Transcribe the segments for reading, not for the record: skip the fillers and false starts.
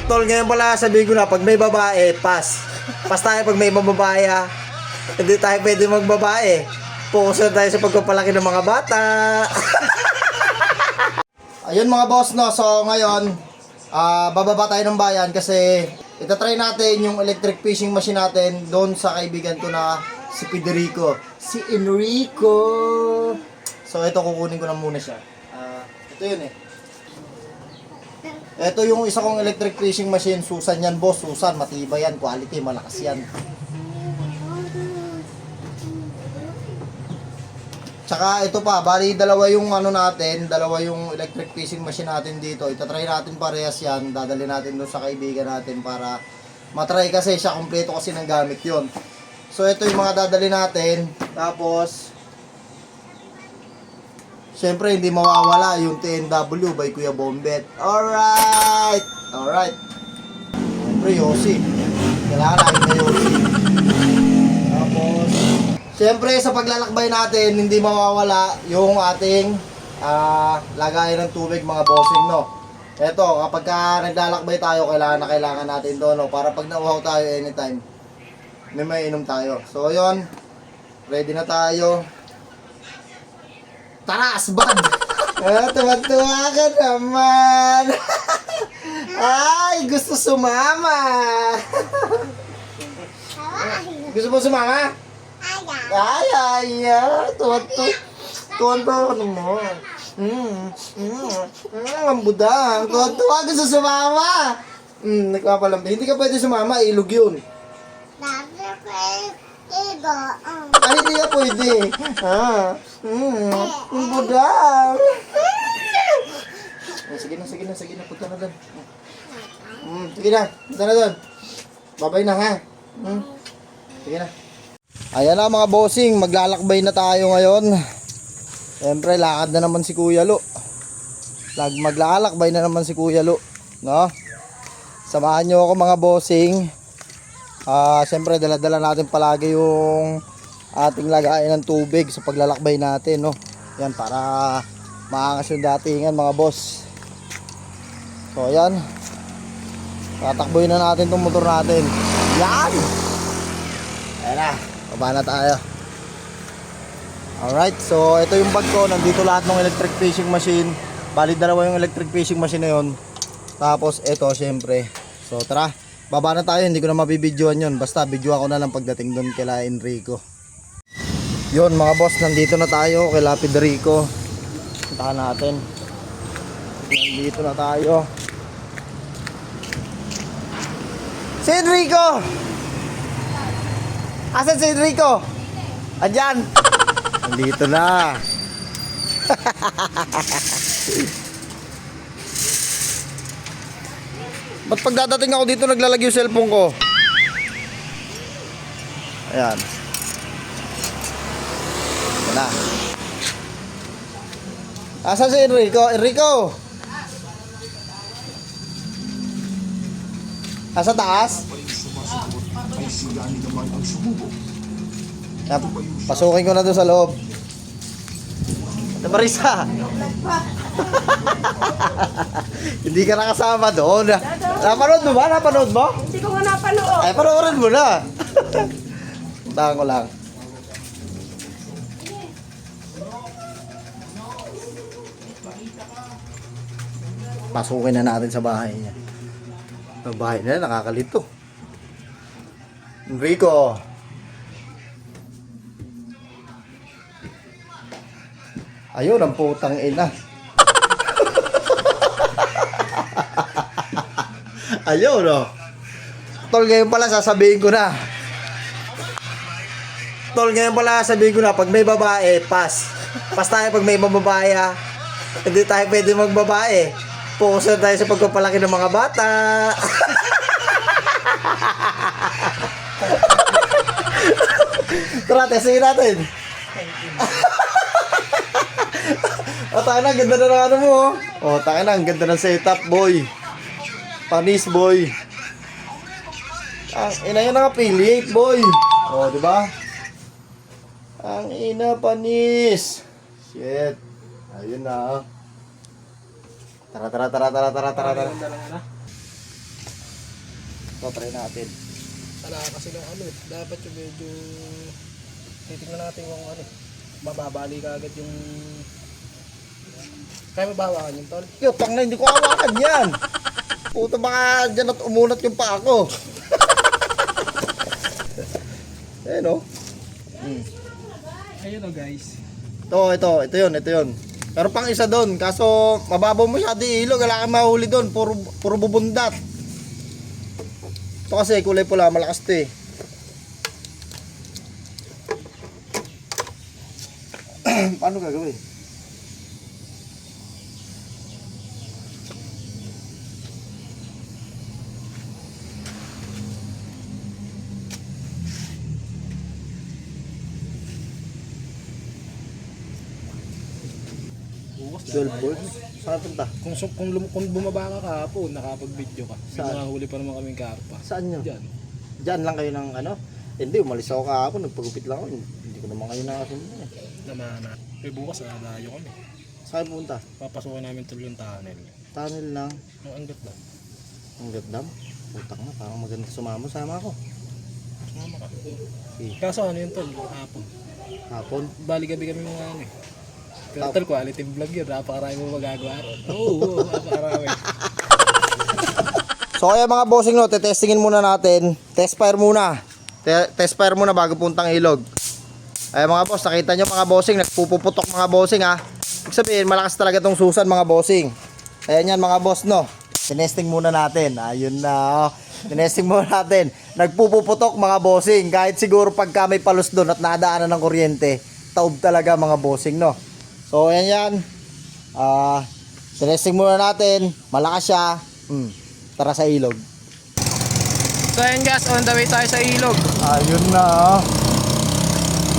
Tol, ngayon pala sabihin ko na, pag may babae, pass. Pass tayo pag may babae ha. Hindi tayo pwede magbabae. Focus na tayo sa pagpapalaki ng mga bata. Ayun mga boss, no. So ngayon, bababa tayo ng bayan kasi itatry natin yung electric fishing machine natin doon sa kaibigan ko na si Federico. Si Enrico. So ito, kukunin ko na muna siya. Ito yun eh. Ito yung isa kong electric fishing machine. Susan yan boss, Susan. Matibay yan, quality, malakas yan. Tsaka ito pa, bali dalawa yung ano natin, dalawa yung electric fishing machine natin dito. Itatry natin parehas yan, dadali natin doon sa kaibigan natin para matry kasi siya, kompleto kasi ng gamit yon. So ito yung mga dadali natin, tapos syempre hindi mawawala yung TNW by Kuya Bombet. Alright! Alright! Syempre Yossi, kailangan natin na Yossi. Tapos siyempre sa paglalakbay natin, hindi mawawala yung ating lagayan ng tubig mga bossing, no. Eto, kapag naglalakbay tayo, kailangan natin to, no, para pag nauhaw tayo anytime, may inom tayo. So yun, ready na tayo. Tara, asbad! Tuwa-tuwa ka naman! Ay, gusto sumama! Gusto mo sumama? Ay, tuwan-tuwa ano mo. Ang budang. Tuwan-tuwa, gusto sumama. Nagpapalambi. Hindi ka pwede sumama, ilog yun. Ay, hindi ka pwede. Ang budang. Sige na, punta na doon. Sige na, punta na doon. Babay na ha. Sige na. Ayan na mga bossing, maglalakbay na tayo ngayon. Siyempre, lakad na naman si Kuya Lo. Maglalakbay na naman si Kuya Lo, no? Samahan nyo ako mga bossing. Siyempre, dala-dala natin palagi yung ating lagayan ng tubig sa paglalakbay natin, no? Yan, para maangas yung datingan mga boss. So, ayan. Tatakboy na natin itong motor natin. Yan! Ayan na. Baba na tayo. Alright, so ito yung bag ko. Nandito lahat ng electric fishing machine. Bali dalawa yung electric fishing machine na yun. Tapos ito syempre. So tara, baba na tayo. Hindi ko na mabibidyoan yun. Basta video ako na lang pagdating doon kila Enrico. Yun mga boss, nandito na tayo kila Federico. Puntahan natin. Nandito na tayo. Si Enrico! Asan si Enrico? Andyan! Nandito na! Ba't pagdadating ako dito naglalagay yung cellphone ko? Ayan. Ayan na. Asan si Enrico? Enrico! Asa taas? Pasukin ko na doon sa loob. Ate Marisa. Hindi ka nakasama doon. Napanood mo ba? Napanood mo? Hindi ko nga napanood. Ay, panoorin mo na. Tahan ko lang. Pasukin na natin sa bahay niya. Sa bahay na nakakalito. Enrico. Ayun, ang putang ina. Ayun, no. Tol, ngayon pala sasabihin ko na. Tol, ngayon pala sasabihin ko na, pag may babae, pass. Pass tayo pag may babae ha. Hindi tayo pwede magbabae. Focus na tayo sa pagpapalaki ng mga bata. Tara, testingin natin. O, tayo na, ganda na ng ano mo. O, tayo na, ang ganda ng setup, boy. Panis, boy. Ang ina yun nakapilit, boy. O, diba? Ang ina, panis. Shit. Ayun na. Tara. So, try natin. Wala kasi ng ano eh. Dapat yung medyo titignan natin kung ano. Mababali ka agad yung... Kaya mabawakan yung tol. Yo, tang na, hindi ko hawakan yan. Puta, baka dyan at umunat yung paa ko. Ayan o. Ayun o guys. Ito yun. Pero pang isa doon, kaso mababaw mo siya di ilog, wala kang mahuli doon, puro bubundat. Ito kasi kulay pula, malakas ito eh. Paano gagawin? Bukas 12 volts? Saan punta? Kung bumaba ka kahapon, nakapag-video ka. May Saan? mga huli pa naman kaming karpa. Saan nyo? Diyan. Diyan lang kayo ng ano? Hindi, umalis ako kahapon, nagpagupit lang ako. Hindi ko naman kayo nakasunod eh. Namana. Eh bukas nalayo kami. Saan punta? Papasukan namin tuloy yung tunnel. Tunnel lang. Ang anggat lang. Ang gandam. Putang na, parang maganda sumama. Sama ako. Sumama ka. Eh, Kaso ano yun tol? Hapon. hapon. Bali gabi kami mga ano eh. Pero tol, quality vlog yun. Napakarami mo magagawa. Oo, napakarami. So kaya mga bossing no, tetestingin muna natin. Test fire muna. Test fire muna bago puntang ilog. Ay mga boss, nakita nyo mga bossing, nagpupuputok mga bossing ha. Ibig sabihin, malakas talaga tong susan mga bossing. Ayan yan mga boss no. Tinesting muna natin. Ayun na. Oh. Tinesting muna natin. Nagpupuputok mga bossing. Kahit siguro pagka may palos doon at nadaanan ng kuryente, taob talaga mga bossing no. So ayan yan. Tinesting muna natin. Malakas siya. Tara sa ilog. So ayun guys, on the way tayo sa ilog. Ayun na.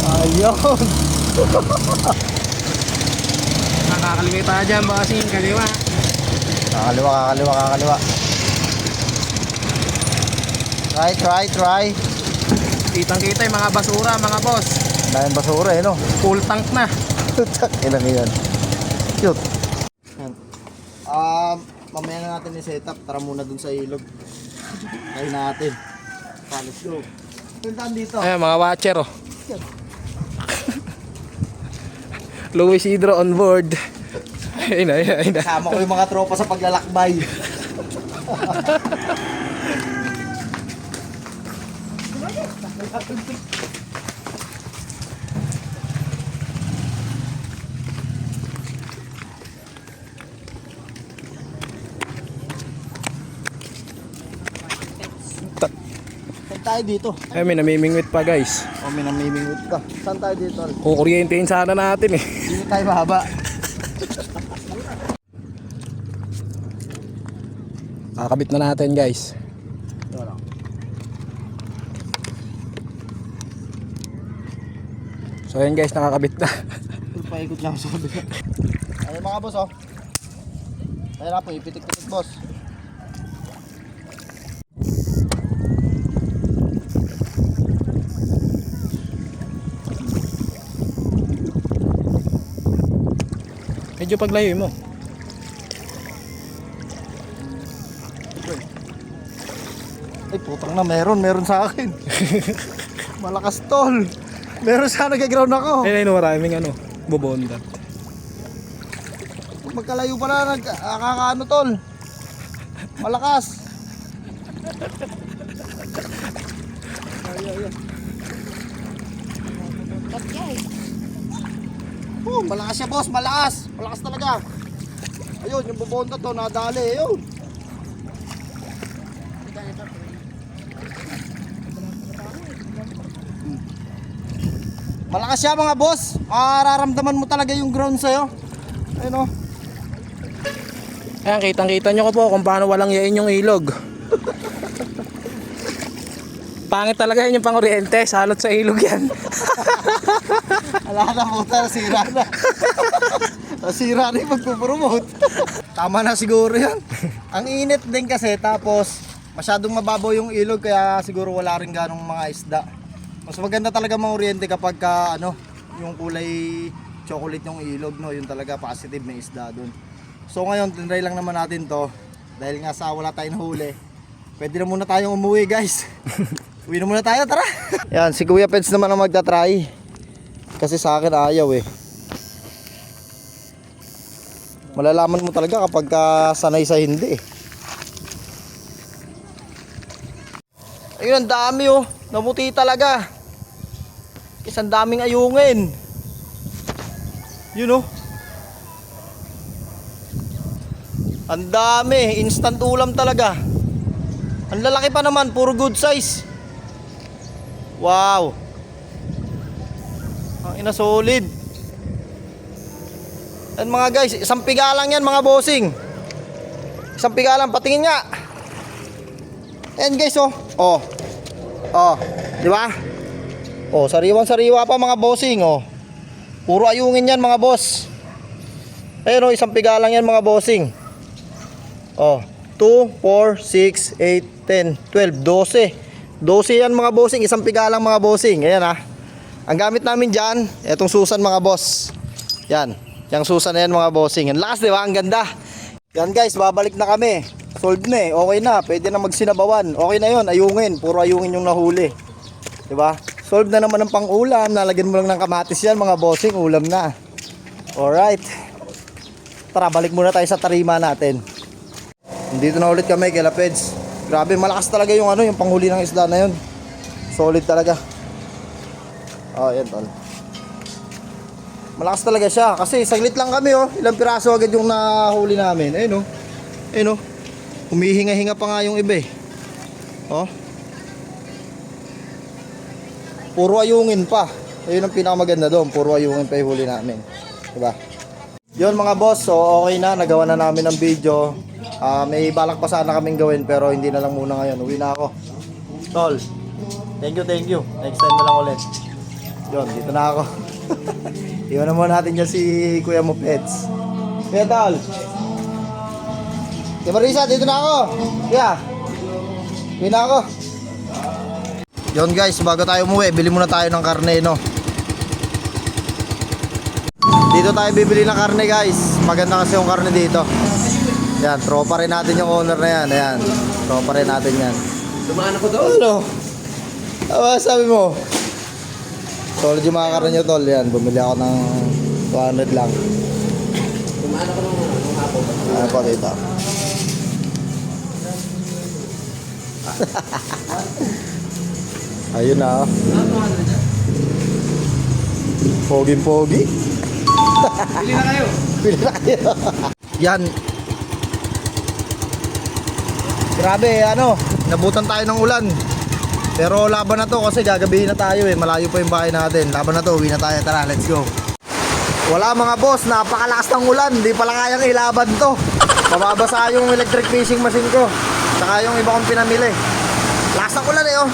Ayun. Nakakalimay tayo dyan, bossing. Kaliwa. Kakaliwa. Try. Kitang-kita yung mga basura, mga boss. Dahil basura eh no. Full tank na. Ilang yan. Cute. Yan. Mamaya na natin i-set up. Tara muna dun sa ilog. Try natin. Let's go. Puntaan dito. Ayun, mga watcher oh. Luis Hidro on board. Ayun na. Kasama ko yung mga tropa sa paglalakbay. Saan tayo dito? Ay, may namimingwit pa guys. O may namimingwit ka. Saan tayo dito? Kukuryentein sana natin eh. Dito tayo mahaba. Kakabit na natin guys. Ito lang. So ayun guys, nakakabit na. Paikot niya ako sa kabila. Ayun mga boss oh. Ayun na po, ipitik-pitik boss. Medyo paglayo mo. Ay putang na, meron sa akin. Malakas tol. Meron sana nag-ground ako. Ayun, maraming ano, bubondat. Magkalayo pala nakakaano tol. Malakas. Malakas siya boss, malakas. Malakas talaga. Ayun, yung bubonda to, nadali. Ayun. Malakas siya mga boss. Mararamdaman mo talaga yung ground sa'yo. Ayun o. Ayan, kitang-kita nyo ko po kung paano walang yain yung ilog. Pangit talaga yun yung pang-oriente. Salot sa ilog yan. Ala na puta, nasira na. Nasira na yung magpupromote. Tama na siguro yan. Ang init din kasi, tapos masyadong mababaw yung ilog, kaya siguro wala rin ganong mga isda. Mas maganda talaga mga oriente kapag ka, ano, yung kulay chocolate yung ilog, no? Yung talaga positive na isda doon. So ngayon, tinry lang naman natin to. Dahil nga sa wala tayong huli. pwede na muna tayong umuwi guys. Uwi na muna tayo, tara. Yan, si Kuya Peds naman ang magta-try. Kasi sa akin ayaw eh. Malalaman mo talaga kapag sanay sa hindi eh. Ayun, ang dami oh. Namuti talaga. Isang daming ayungin. Yun oh. Ang dami, instant ulam talaga. Ang lalaki pa naman, puro good size. Wow. Ang ina solid. Yan mga guys, isang piga lang yan mga bossing. Isang piga lang, patingin nga. Ayan guys oh. Oh. Oh, di ba? Oh, sariwang-sariwa pa mga bossing oh. Puro ayungin yan mga boss. Ayun oh, isang piga lang yan mga bossing. Oh, 2, 4, 6, 8, 10, 12, 12 yan mga bossing, isang piga lang mga bossing. Ayan ah. Ang gamit namin dyan, etong susan mga boss. Yan, yung susan na yan mga bossing. Ang lakas diba, ang ganda. Yan guys, babalik na kami. Solved na eh, okay na, pwede na magsinabawan. Okay na yun, ayungin, puro ayungin yung nahuli. Diba? Solved na naman ang pang-ulam, nalagyan mo lang ng kamatis yan mga bossing, ulam na. Alright. Tara, balik muna tayo sa tarima natin. Dito na ulit kami kay Lapeds. Grabe, malakas talaga yung yung panghuli ng isda na yun. Solid talaga. Oh, yan tol. Malakas talaga siya kasi saglit lang kami oh. Ilang piraso agad yung nahuli namin. Ayun oh. Ayun oh. Humihinga-hinga pa nga yung iba eh. Oh. Puro ayungin pa. Ayun ang pinakamaganda doon, puro ayungin pa yung huli namin. Diba? Yun mga boss, so okay na, nagawa na namin ang video. May balak pa sana kaming gawin pero hindi na lang muna ngayon. Uwi na ako. Tol, thank you. Next time na lang ulit. Yun, dito na ako. Iwan na muna natin dyan si Kuya mo Peds. Kuya Tol. Kuya Marisa, dito na ako. Kuya, uwi na ako. Yun guys, bago tayo umuwi, bili muna tayo ng karne no. Dito tayo bibili ng karne guys. Maganda kasi yung karne dito. Yan, tropa rin natin yung owner na yan. Ayan, tropa rin natin yan. Dumaan ako doon. Ano? Sabi mo? Solid yung mga karne nyo tol. Yan, bumili ako ng 200 lang. Dumaan ako nung hapon. Ano po dito? Ayun na oh. Pogi-pogi. Bili na kayo. Pili na kayo. Yan. Grabe, nabutan tayo ng ulan. Pero laban na to kasi gagabihin na tayo eh. Malayo pa yung bahay natin. Laban na to, uwi na tayo. Tara, let's go. Wala mga boss, napakalakas ng ulan. Di pala kayang ilaban to. Mababasa yung electric fishing machine ko. Saka yung iba kong pinamili. Lakas ng ulan eh oh.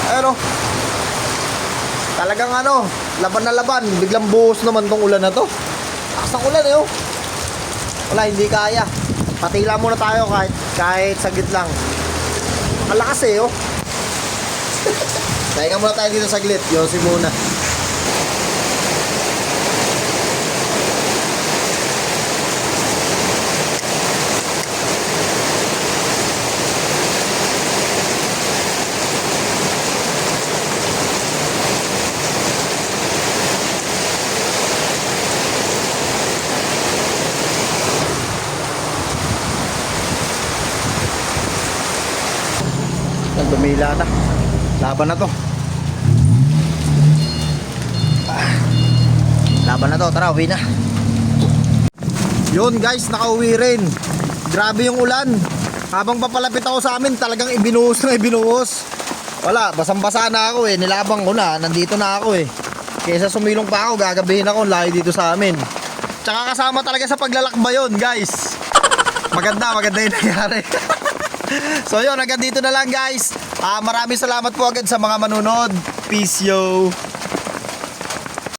Ayun oh. Talagang laban na laban. Biglang buhos naman tong ulan na to. Lakas ng ulan eh oh. Wala, hindi kaya. Patila muna tayo kahit saglit lang. Malakas eh oh. Kaya muna tayo dito saglit. Yosi muna. Lumila na. Laban na to. Laban na to. Tara, uwi na. Yun guys, nakauwi rin. Grabe yung ulan. Habang papalapit ako sa amin, talagang ibinuhos na ibinuhos. Wala, basang-basa na ako eh. Nilabang ko na. Nandito na ako eh. Kaysa sumilong pa ako, gagabihin ako. Layo dito sa amin. Tsaka kasama talaga sa paglalakba yun guys. Maganda yung nangyari. So yun, hanggang dito na lang guys. Maraming salamat po agad sa mga manunod. Peace yo.